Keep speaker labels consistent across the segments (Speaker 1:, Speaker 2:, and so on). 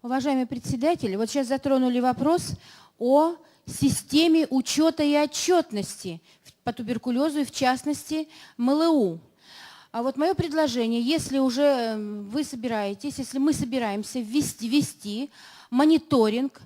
Speaker 1: Уважаемый председатель, вот сейчас затронули вопрос о системе учета и отчетности по туберкулезу и, в частности, МЛУ. А вот мое предложение, если уже вы собираетесь, если мы собираемся ввести мониторинг,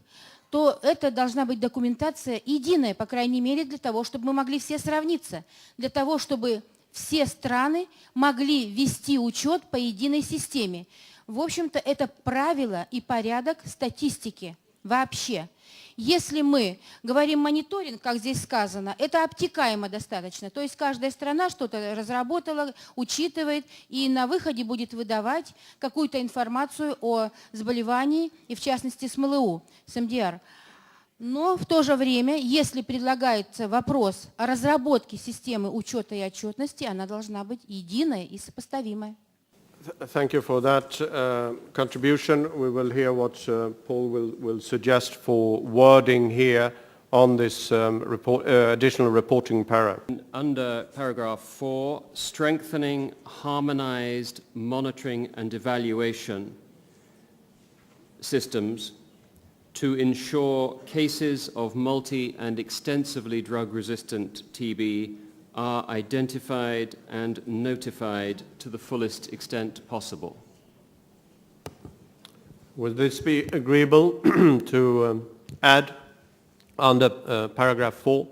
Speaker 1: то это должна быть документация единая, по крайней мере, для того, чтобы мы могли все сравниться, для того, чтобы все страны могли вести учет по единой системе. В общем-то, это правило и порядок статистики вообще. Если мы говорим мониторинг, как здесь сказано, это обтекаемо достаточно. То есть каждая страна что-то разработала, учитывает и на выходе будет выдавать какую-то информацию о заболевании, и в частности с МЛУ, с МДР. Но в то же время, если предлагается вопрос о разработке системы учета и отчетности, она должна быть единая и сопоставимая.
Speaker 2: Thank you for that contribution. We will hear what Paul will suggest for wording here on this additional reporting para.
Speaker 3: Under paragraph 4, strengthening harmonized monitoring and evaluation systems to ensure cases of multi- and extensively drug-resistant TB are identified and notified to the fullest extent possible.
Speaker 2: Will this be agreeable to add under paragraph 4?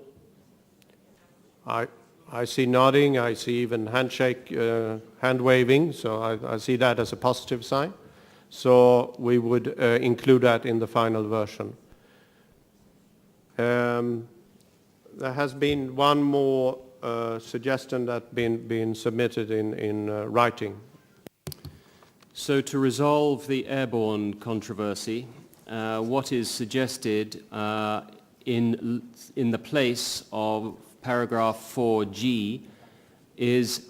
Speaker 2: I see nodding, I see even handshake, hand waving, so I see that as a positive sign. So we would include that in the final version. There has been one more suggestion that been submitted in writing.
Speaker 3: So to resolve the airborne controversy, what is suggested in the place of paragraph 4G is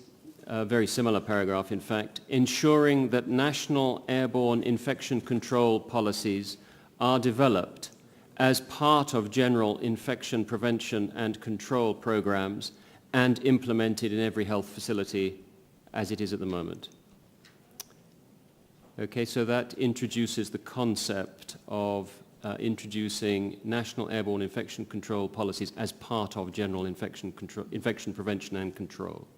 Speaker 3: a very similar paragraph, in fact, ensuring that national airborne infection control policies are developed as part of general infection prevention and control programs and implemented in every health facility as it is at the moment. Okay, so that introduces the concept of introducing national airborne infection control policies as part of general infection prevention and control.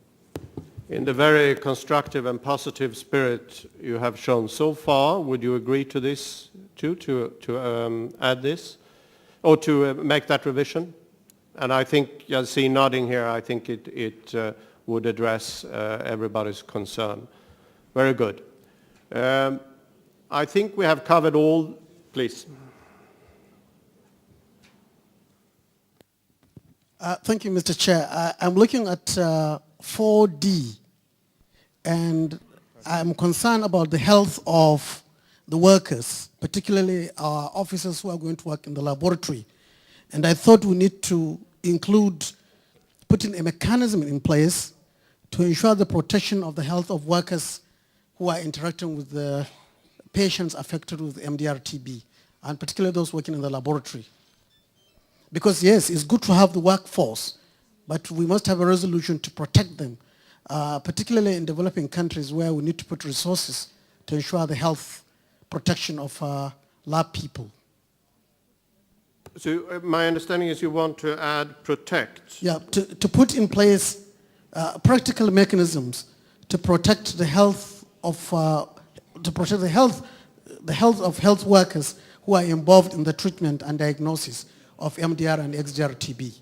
Speaker 2: In the very constructive and positive spirit you have shown so far, would you agree to this too, to add this, or to make that revision? And I think, I see nodding here, I think it would address everybody's concern. Very good. I think we have covered all, please.
Speaker 4: Thank you, Mr. Chair. I'm looking at 4D, and I'm concerned about the health of the workers, particularly our officers who are going to work in the laboratory. And I thought we need to include putting a mechanism in place to ensure the protection of the health of workers who are interacting with the patients affected with MDR-TB, and particularly those working in the laboratory. Because yes, it's good to have the workforce, but we must have a resolution to protect them, particularly in developing countries where we need to put resources to ensure the health protection of lab people.
Speaker 2: So my understanding is you want to add protect.
Speaker 4: Yeah, to put in place practical mechanisms to protect the health of the health of health workers who are involved in the treatment and diagnosis of MDR and XDR-TB.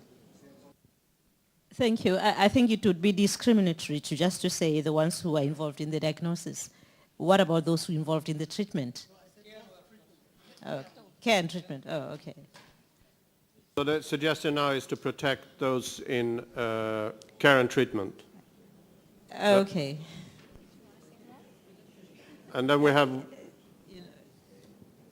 Speaker 5: Thank you. I think it would be discriminatory to say the ones who are involved in the diagnosis. What about those who are involved in the treatment? Oh, care and treatment. Oh, okay.
Speaker 2: So the suggestion now is to protect those in care and treatment.
Speaker 5: Okay.
Speaker 2: And then we have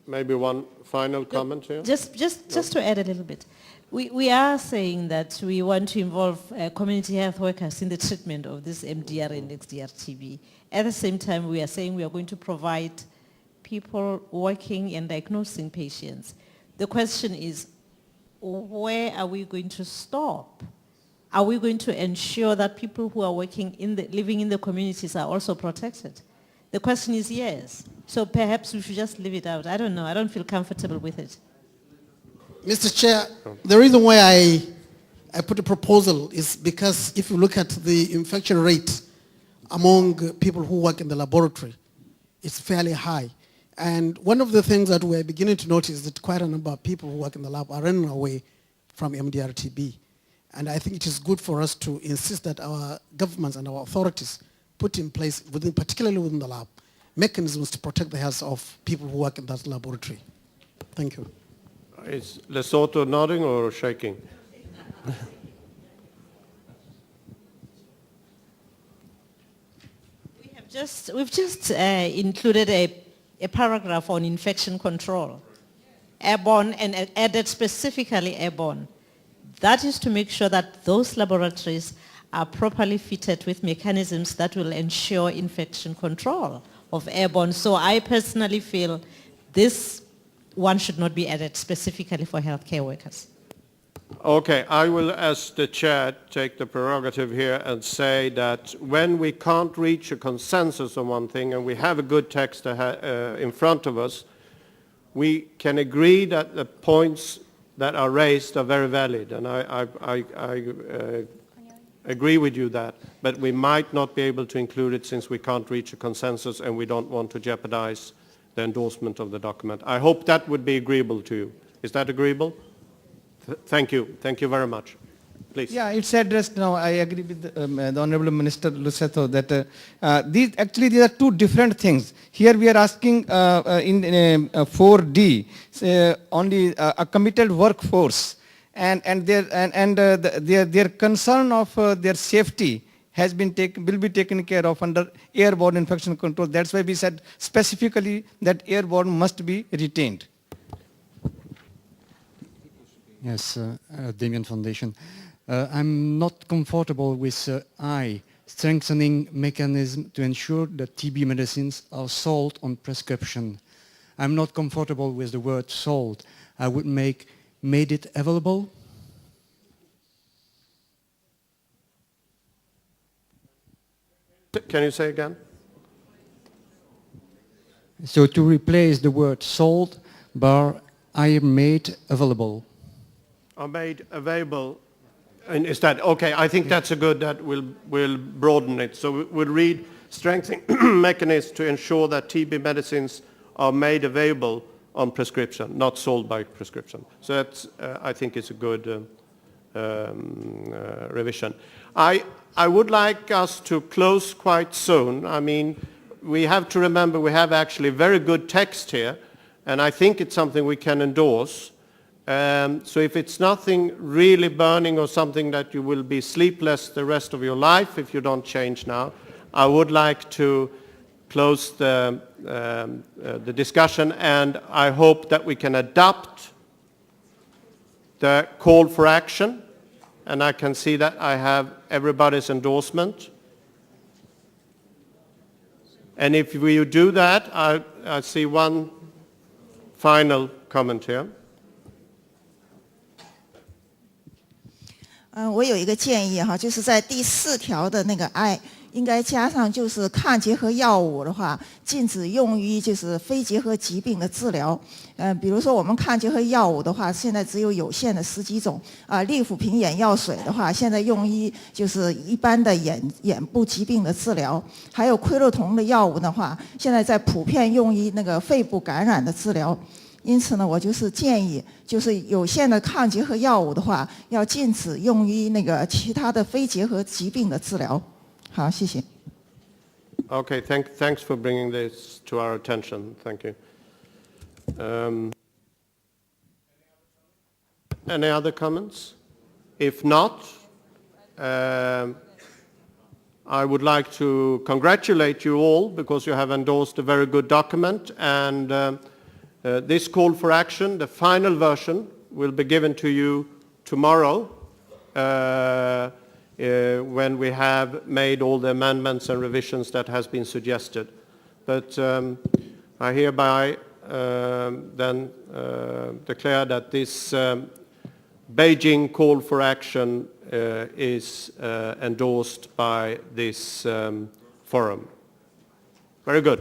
Speaker 2: maybe one final comment here.
Speaker 5: Just to add a little bit. We are saying that we want to involve community health workers in the treatment of this MDR and XDR-TB. At the same time, we are saying we are going to provide people working and diagnosing patients. The question is, where are we going to stop? Are we going to ensure that people who are living in the communities are also protected? The question is yes. So perhaps we should just leave it out. I don't know. I don't feel comfortable with it.
Speaker 4: Mr. Chair, the reason why I put a proposal is because if you look at the infection rate among people who work in the laboratory, it's fairly high. And one of the things that we're beginning to notice is that quite a number of people who work in the lab are running away from MDR-TB. And I think it is good for us to insist that our governments and our authorities put in place, particularly within the lab, mechanisms to protect the health of people who work in that laboratory. Thank you.
Speaker 2: Is Lesotho nodding or shaking?
Speaker 5: We've just included a paragraph on infection control, airborne, and added specifically airborne. That is to make sure that those laboratories are properly fitted with mechanisms that will ensure infection control of airborne. So I personally feel this one should not be added specifically for healthcare workers.
Speaker 2: Okay, I will, as the chair, take the prerogative here and say that when we can't reach a consensus on one thing and we have a good text in front of us, we can agree that the points that are raised are very valid, and I agree with you that, but we might not be able to include it since we can't reach a consensus and we don't want to jeopardize the endorsement of the document. I hope that would be agreeable to you. Is that agreeable? Thank you. Thank you very much. Please.
Speaker 6: Yeah, it's addressed now. I agree with the Honorable Minister Lusetho that these are two different things. Here we are asking in 4D only a committed workforce, and their concern of their safety will be taken care of under airborne infection control. That's why we said specifically that airborne must be retained.
Speaker 7: Yes, Damien Foundation. I'm not comfortable with strengthening mechanism to ensure that TB medicines are sold on prescription. I'm not comfortable with the word sold. I would made it available.
Speaker 2: Can you say again?
Speaker 7: So to replace the word sold by I am made available.
Speaker 2: Are made available, and is that okay? I think that's a good. That will broaden it. So we'll read strengthening mechanisms to ensure that TB medicines are made available on prescription, not sold by prescription. So that's I think it's a good revision. I would like us to close quite soon. I mean, we have to remember we have actually very good text here, and I think it's something we can endorse. So if it's nothing really burning or something that you will be sleepless the rest of your life if you don't change now, I would like to close the discussion, and I hope that we can adopt the call for action, and I can see that I have everybody's endorsement. And if we do that, I see one final comment here.
Speaker 8: 我有一个建议哈，就是在第4条的那个 I 应该加上，就是抗结核药物的话，禁止用于就是非结核疾病的治疗。比如说我们抗结核药物的话，现在只有有限的10几种啊。利福平眼药水的话，现在用于就是一般的眼部疾病的治疗。还有喹洛酮的药物的话，现在在普遍用于那个肺部感染的治疗。 因此呢，我就是建议，就是有限的抗结核药物的话，要禁止用于那个其他的非结核疾病的治疗。好，谢谢。
Speaker 2: Okay, thanks for bringing this to our attention. Thank you. Any other comments? If not, I would like to congratulate you all because you have endorsed a very good document, and this call for action, the final version, will be given to you tomorrow when we have made all the amendments and revisions that has been suggested. But I hereby then declare that this Beijing call for action is endorsed by this forum. Very good.